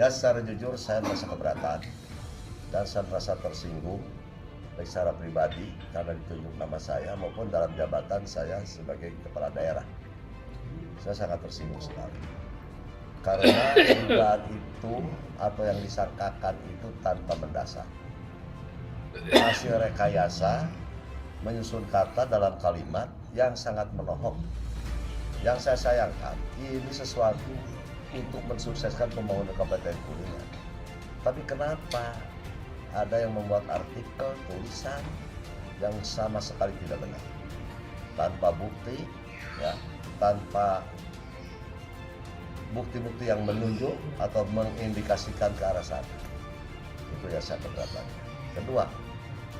Ya secara jujur saya merasa keberatan dan saya merasa tersinggung baik secara pribadi karena ditunjuk nama saya maupun dalam jabatan saya sebagai kepala daerah. Saya sangat tersinggung sekali karena dugaan itu atau yang disangkakan itu tanpa mendasar. Hasil rekayasa menyusun kata dalam kalimat yang sangat menohok. Yang saya sayangkan ini sesuatu untuk mensukseskan pembangunan Kabupaten Kuningan. Tapi kenapa ada yang membuat artikel, tulisan yang sama sekali tidak benar, tanpa bukti, ya, tanpa bukti-bukti yang menunjuk atau mengindikasikan ke arah sana. Itu yang saya keberatan. Kedua,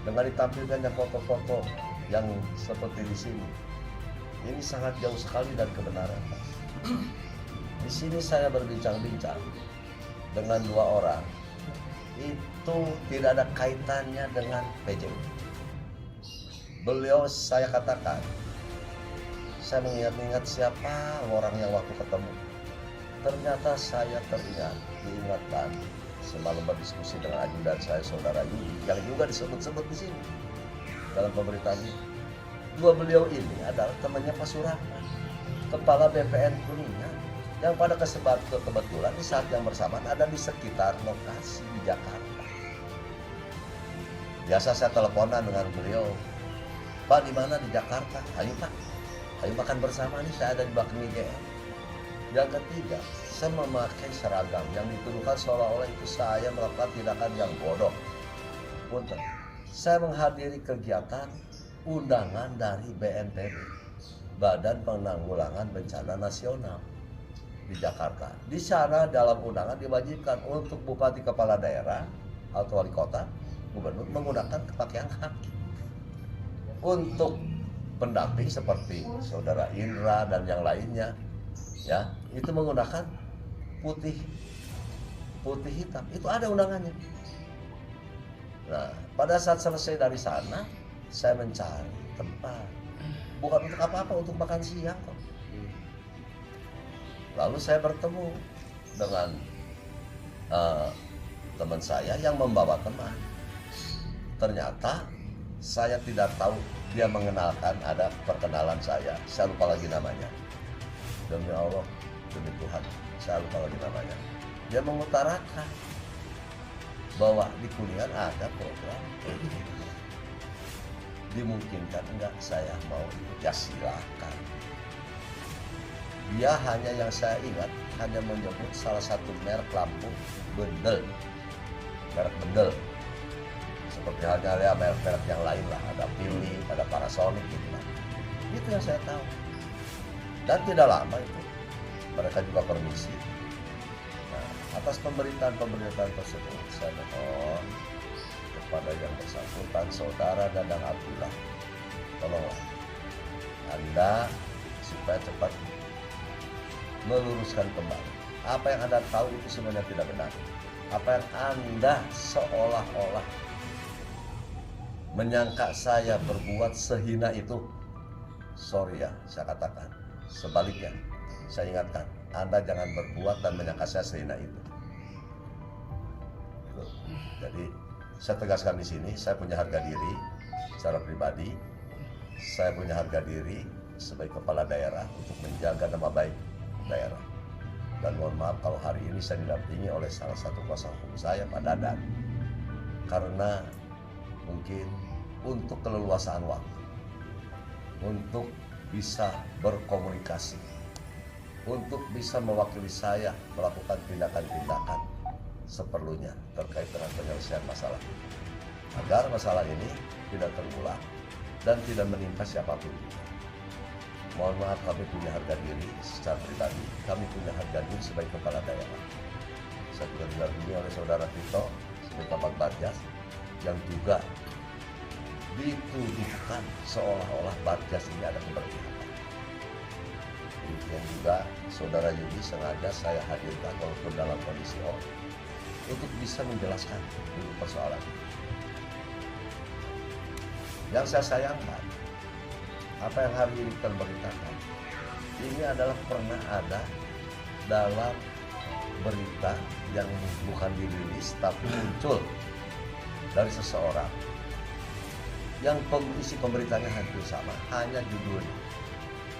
dengan ditampilkannya foto-foto yang seperti di sini, ini sangat jauh sekali dari kebenaran. Di sini saya berbincang-bincang dengan dua orang, itu tidak ada kaitannya dengan PJU. Beliau saya katakan, saya mengingat-ingat siapa orang yang waktu ketemu. Ternyata saya diingatkan semalam berdiskusi dengan ajudan saya, saudara Yudi, yang juga disebut-sebut di sini dalam pemberitaan ini. Dua beliau ini adalah temannya Pak Surahman, kepala BPN Kuningan, yang pada kebetulan di saat yang bersamaan ada di sekitar lokasi di Jakarta. Biasa saya teleponan dengan beliau, Pak di mana di Jakarta? Ayo Pak, ayo makan bersama nih, saya ada di belakang IGM. Yang ketiga, saya memakai seragam yang dituduhkan seolah-olah itu saya melakukan tindakan yang bodoh. Punten, saya menghadiri kegiatan undangan dari BNPB, Badan Penanggulangan Bencana Nasional di Jakarta. Di sana dalam undangan diwajibkan untuk bupati, kepala daerah atau wali kota, gubernur menggunakan pakaian khaki. Untuk pendamping seperti saudara Indra dan yang lainnya, ya, itu menggunakan putih hitam. Itu ada undangannya. Nah, pada saat selesai dari sana, saya mencari tempat, bukan untuk apa-apa, untuk makan siang kok. Lalu saya bertemu dengan teman saya yang membawa teman. Ternyata saya tidak tahu dia mengenalkan, ada perkenalan saya lupa lagi namanya. Demi Allah, demi Tuhan, saya lupa lagi namanya. Dia mengutarakan bahwa di Kuningan ada program dimungkinkan enggak saya mau ikut, ya silakan. Dia hanya, yang saya ingat, hanya menyebut salah satu merek lampu Bendel, merek Bendel. Seperti halnya ya merek-merek yang lain lah, ada Philips, ada Panasonic gitu lah. Itu yang saya tahu. Dan tidak lama itu mereka juga permisi. Nah, atas pemberitaan tersebut, saya mohon kepada yang bersangkutan, saudara Dadang Abdullah, tolonglah Anda supaya cepat meluruskan kembali apa yang Anda tahu itu sebenarnya tidak benar. Apa yang Anda seolah-olah menyangka saya berbuat sehina itu, sorry ya, saya katakan sebaliknya. Saya ingatkan, Anda jangan berbuat dan menyangka saya sehina itu. Jadi saya tegaskan di sini, saya punya harga diri secara pribadi. Saya punya harga diri sebagai kepala daerah untuk menjaga nama baik daerah. Dan mohon maaf kalau hari ini saya didampingi oleh salah satu kuasa hukum saya, Pak Dadan, karena mungkin untuk keleluasaan waktu, untuk bisa berkomunikasi, untuk bisa mewakili saya melakukan tindakan-tindakan seperlunya terkait dengan penyelesaian masalah, agar masalah ini tidak terulang dan tidak menimpa siapapun. Mohon maaf, kami punya harga diri secara pribadi, kami punya harga diri sebagai kepala daerah. Saya juga didampingi oleh saudara Tito sebagai Kabupaten Barjas, yang juga dituduhkan seolah-olah Barjas ini ada keberpihakan. Demikian juga saudara Yudi sengaja saya hadirkan walaupun dalam kondisi on, untuk bisa menjelaskan dulu persoalan ini. Yang saya sayangkan, apa yang hari ini terberitakan, ini adalah pernah ada dalam berita yang bukan dirilis tapi muncul dari seseorang yang isi pemberitanya hampir sama, hanya judul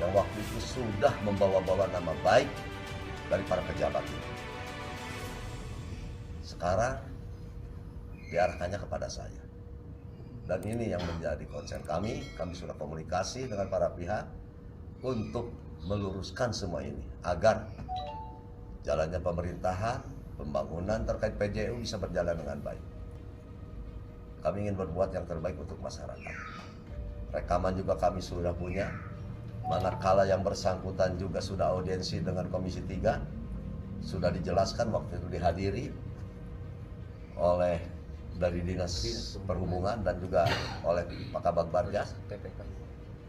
yang waktu itu sudah membawa-bawa nama baik dari para pejabat itu. Sekarang diarahkannya kepada saya. Dan ini yang menjadi konsen kami sudah komunikasi dengan para pihak untuk meluruskan semua ini agar jalannya pemerintahan, pembangunan terkait PJU bisa berjalan dengan baik. Kami ingin berbuat yang terbaik untuk masyarakat. Rekaman juga kami sudah punya, manakala yang bersangkutan juga sudah audiensi dengan Komisi 3, sudah dijelaskan waktu itu dihadiri oleh dari Dinas Perhubungan dan juga oleh Pak Kabag Barjas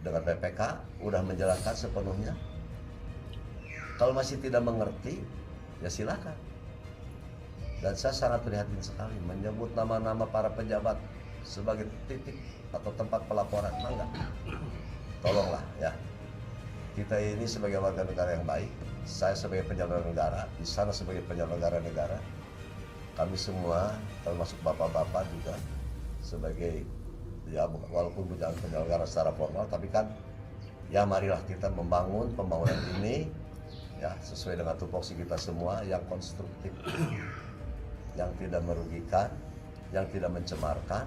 dengan PPK, udah menjelaskan sepenuhnya. Kalau masih tidak mengerti, ya silakan. Dan saya sangat prihatin sekali menyebut nama-nama para pejabat sebagai titik atau tempat pelaporan. Enggak. Tolonglah ya. Kita ini sebagai warga negara yang baik, saya sebagai penyelenggara negara, di sana sebagai penyelenggara negara, kami semua termasuk bapak-bapak juga sebagai ya walaupun bukan penyelenggara secara formal, tapi kan ya marilah kita membangun pembangunan ini ya sesuai dengan tupoksi kita semua yang konstruktif, yang tidak merugikan, yang tidak mencemarkan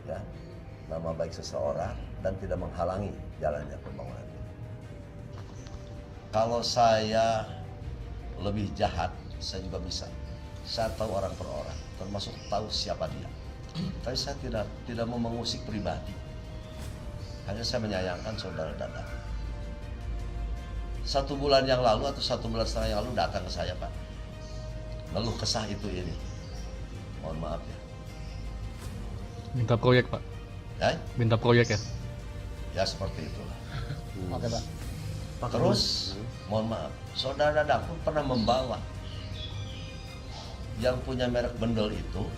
ya nama baik seseorang dan tidak menghalangi jalannya pembangunan ini. Kalau saya lebih jahat, saya juga bisa. Saya tahu orang per orang, termasuk tahu siapa dia. Tapi saya tidak mau mengusik pribadi. Hanya saya menyayangkan saudara Dadang. 1 bulan yang lalu atau 1 bulan setengah yang lalu datang ke saya, Pak. Ngeluh kesah itu ini. Mohon maaf ya. Minta proyek, Pak. Ya? Minta proyek ya? Ya seperti itulah. Oke, Pak. Terus, mohon maaf, saudara Dadang pun pernah membawa yang punya merek bendel itu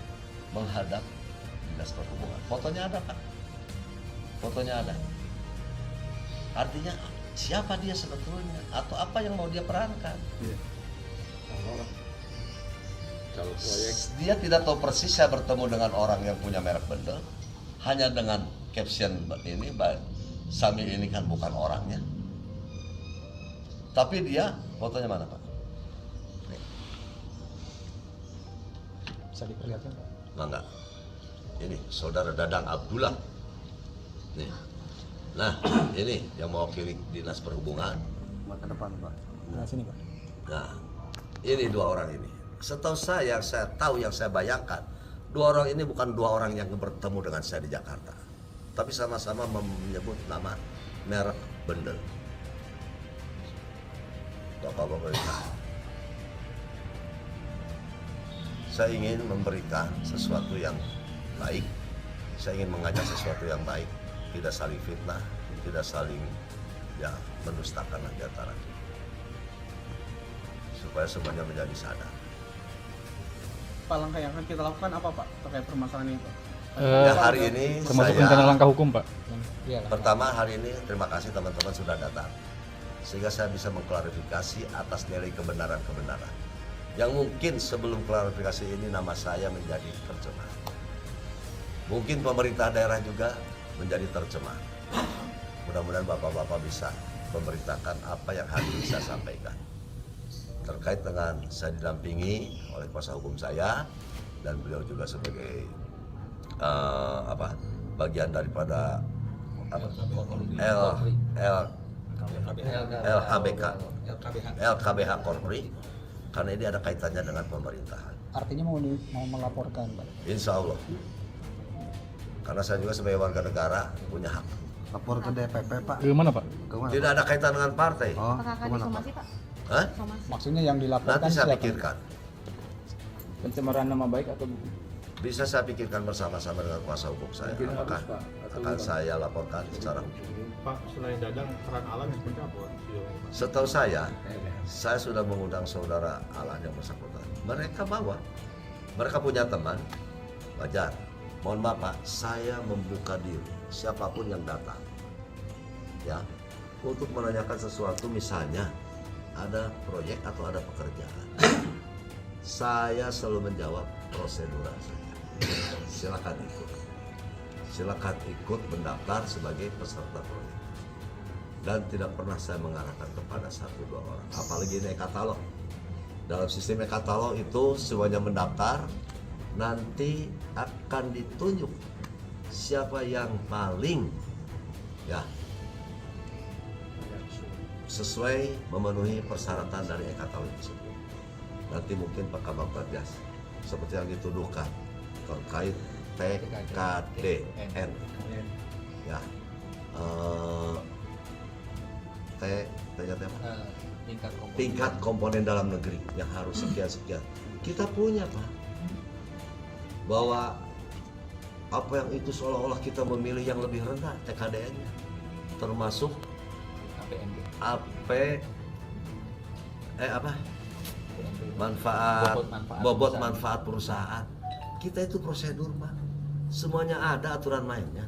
menghadap Dinas Perhubungan. Fotonya ada, Pak. Fotonya ada. Artinya siapa dia sebetulnya atau apa yang mau dia perankan? Kalau proyek Dia tidak tahu persis saya bertemu dengan orang yang punya merek bendel hanya dengan caption ini, Sami ini kan bukan orangnya. Tapi dia fotonya mana, Pak? bisa diperlihatkan, Pak. Enggak. Ini saudara Dadang Abdullah. Nih. Nah, ini yang mewakili Dinas Perhubungan. Ke depan, Pak. Nah, sini, Pak. Nah, ini 2 orang ini. Setahu saya tahu, yang saya bayangkan, 2 orang ini bukan 2 orang yang bertemu dengan saya di Jakarta, tapi sama-sama menyebut nama merek bendel. Bapak-bapak, saya ingin memberikan sesuatu yang baik, saya ingin mengajak sesuatu yang baik, tidak saling fitnah, tidak saling ya mendustakan di antara kita, supaya semuanya menjadi sadar. Pak, langkah yang akan kita lakukan apa, Pak, terkait permasalahan itu? Ya hari ini Termasuk saya rencana langkah hukum, Pak. Iya, pertama hari ini terima kasih teman-teman sudah datang, sehingga saya bisa mengklarifikasi atas nilai kebenaran-kebenaran yang mungkin sebelum klarifikasi ini nama saya menjadi tercemar. Mungkin pemerintah daerah juga menjadi tercemar. Mudah-mudahan bapak-bapak bisa memberitakan apa yang hari ini saya sampaikan. Terkait dengan saya didampingi oleh kuasa hukum saya dan beliau juga sebagai bagian daripada LKBH Korpri, karena ini ada kaitannya dengan pemerintahan. Artinya mau melaporkan, Pak. Insya Allah. Karena saya juga sebagai warga negara punya hak. Lapor ke DPP, Pak. Ke mana, Pak? Ke mana? Tidak ada kaitan dengan partai. Oh, Apakah akan kemana, Pak? disomasi, Pak? Hah? Somasi. Maksudnya yang dilaporkan Nanti saya siapa? pikirkan. Pencemaran nama baik atau Bisa saya pikirkan bersama-sama dengan kuasa hukum saya. Apakah akan saya laporkan secara hukum? Pak, selain Dadang, peran Alan yang seperti apa? Setahu saya sudah mengundang saudara Alan yang bersangkutan. Mereka bawa, mereka punya teman, wajar. Mohon maaf Pak, saya membuka diri siapapun yang datang, ya, untuk menanyakan sesuatu, misalnya ada proyek atau ada pekerjaan. Saya selalu menjawab prosedural saja. Silakan ikut. Silakan ikut mendaftar sebagai peserta proyek. Dan tidak pernah saya mengarahkan kepada 1-2 orang. Apalagi ini e-katalog. Dalam sistem e-katalog itu semuanya mendaftar, nanti akan ditunjuk siapa yang paling ya sesuai memenuhi persyaratan dari e-katalog tersebut. Nanti mungkin Pak Kabagjas seperti yang dituduhkan terkait TKDN ya tingkat komponen dalam negeri yang harus sekian kita punya Pak, bahwa apa yang itu seolah-olah kita memilih yang lebih rendah TKDN-nya termasuk bobot manfaat perusahaan. Kita itu prosedur Pak, semuanya ada aturan mainnya.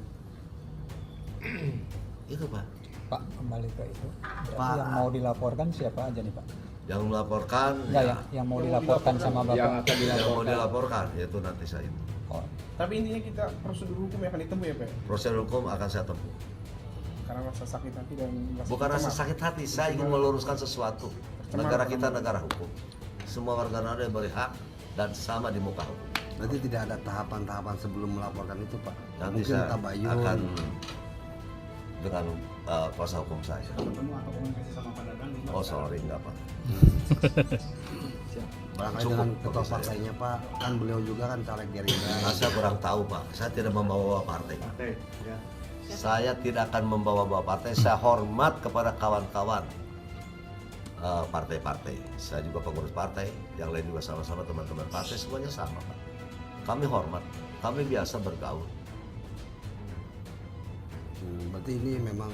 Itu Pak. Pak, kembali ke itu. Berarti Pak. yang mau dilaporkan siapa aja nih Pak? Yang melaporkan Enggak ya, yang mau dilaporkan sama Bapak. yang mau dilaporkan yaitu nanti saya itu. Oh, Tapi intinya kita prosedur hukum yang akan ditempuh ya Pak? Prosedur hukum akan saya tempuh. Karena rasa sakit hati dan Bukan rasa sakit hati, saya ingin meluruskan sesuatu. Negara kita negara hukum. Semua warga negara berhak dan sama di muka hukum. Berarti tidak ada tahapan-tahapan sebelum melaporkan itu Pak. Nanti Mungkin saya tabayun. akan dengan kuasa hukum saya. Ketemu atau komunikasi sama Pak Dadang? Oh sorry, enggak Pak. Barangkali Cukup dengan bagi ketua saya. partainya Pak, kan beliau juga kan caleg Gerindra. Saya kurang tahu Pak, saya tidak membawa partai. Ya. Saya tidak akan membawa partai, saya hormat kepada kawan-kawan partai-partai. Saya juga pengurus partai, yang lain juga sama-sama teman-teman partai, semuanya sama Pak. Kami hormat, kami biasa bergaul. Berarti ini memang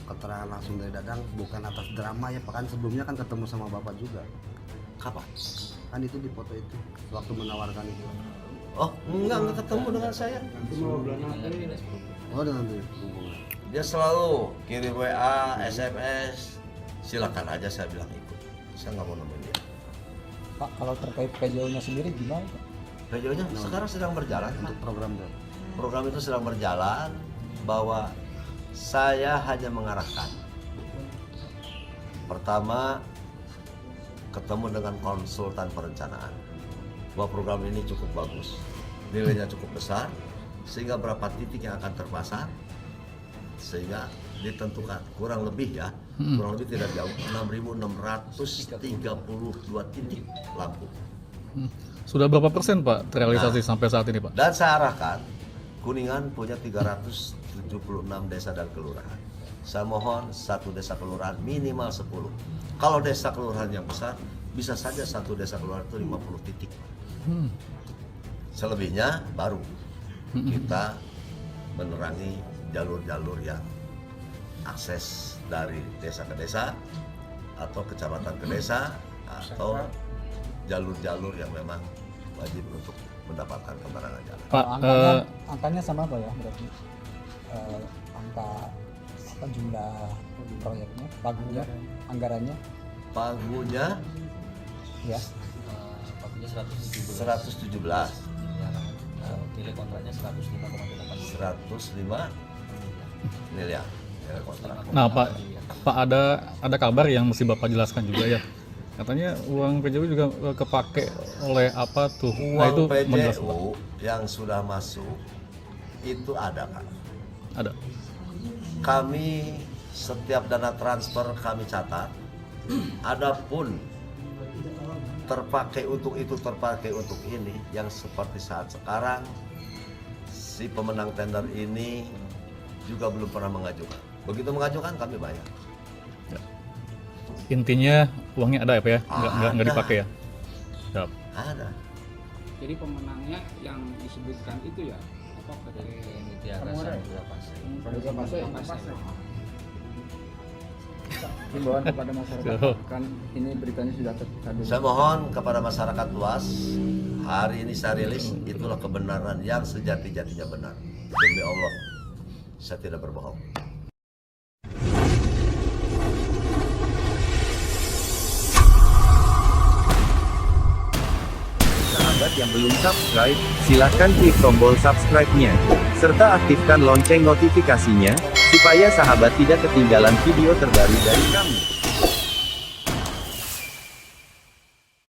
keterangan langsung dari Dadang bukan atas drama ya Pak, kan sebelumnya kan ketemu sama Bapak juga. Kapan? Kan itu di foto itu waktu menawarkan itu. Oh, enggak ketemu dengan saya. Oh dengan hubungan. Dia selalu kirim WA, SMS, silakan aja saya bilang ikut. Saya nggak mau nemuin dia. Pak, kalau terkait PJO-nya sendiri gimana Pak? Videonya sekarang sedang berjalan. Untuk program itu. Program itu sedang berjalan, bahwa saya hanya mengarahkan. Pertama, ketemu dengan konsultan perencanaan bahwa program ini cukup bagus, nilainya cukup besar, sehingga berapa titik yang akan terpasang, sehingga ditentukan kurang lebih ya, kurang lebih tidak jauh 6.632 titik lampu. Sudah berapa persen Pak terrealisasi sampai saat ini Pak? Dan saya arahkan, Kuningan punya 376 desa dan kelurahan. Saya mohon satu desa kelurahan minimal 10. Kalau desa kelurahan yang besar, bisa saja satu desa kelurahan itu 50 titik. Selebihnya baru kita menerangi jalur-jalur yang akses dari desa ke desa atau kecamatan ke desa atau jalur-jalur yang memang wajib untuk mendapatkan penerangan jalan. Pak, Angkanya sama Pak ya berarti? Angka apa jumlah proyeknya, pagunya, anggarannya? Pagunya Ya. Pagunya 117, nilai kontraknya 105 miliar nilai kontrak. nah Pak ada kabar yang mesti Bapak jelaskan juga ya. Katanya uang PJU juga kepake oleh apa tuh? Nah, itu Uang menjelaskan, Pak. PJU yang sudah masuk itu ada Pak. Ada. Kami setiap dana transfer kami catat. Adapun terpakai untuk itu, terpakai untuk ini, yang seperti saat sekarang si pemenang tender ini juga belum pernah mengajukan. Begitu mengajukan kami bayar. Intinya uangnya ada ya Pak ya? Nggak Ada. dipakai ya? Siap. Ada. Jadi pemenangnya yang disebutkan itu ya apa dari Mutiara Samudra Pasai. Himbauan kepada masyarakat So. kan ini beritanya sudah terkandung. Saya mohon kepada masyarakat luas, hari ini saya rilis, itulah kebenaran yang sejati-jatinya benar. Demi Allah, saya tidak berbohong. yang belum subscribe, silahkan klik tombol subscribe-nya. Serta aktifkan lonceng notifikasinya, supaya sahabat tidak ketinggalan video terbaru dari kami.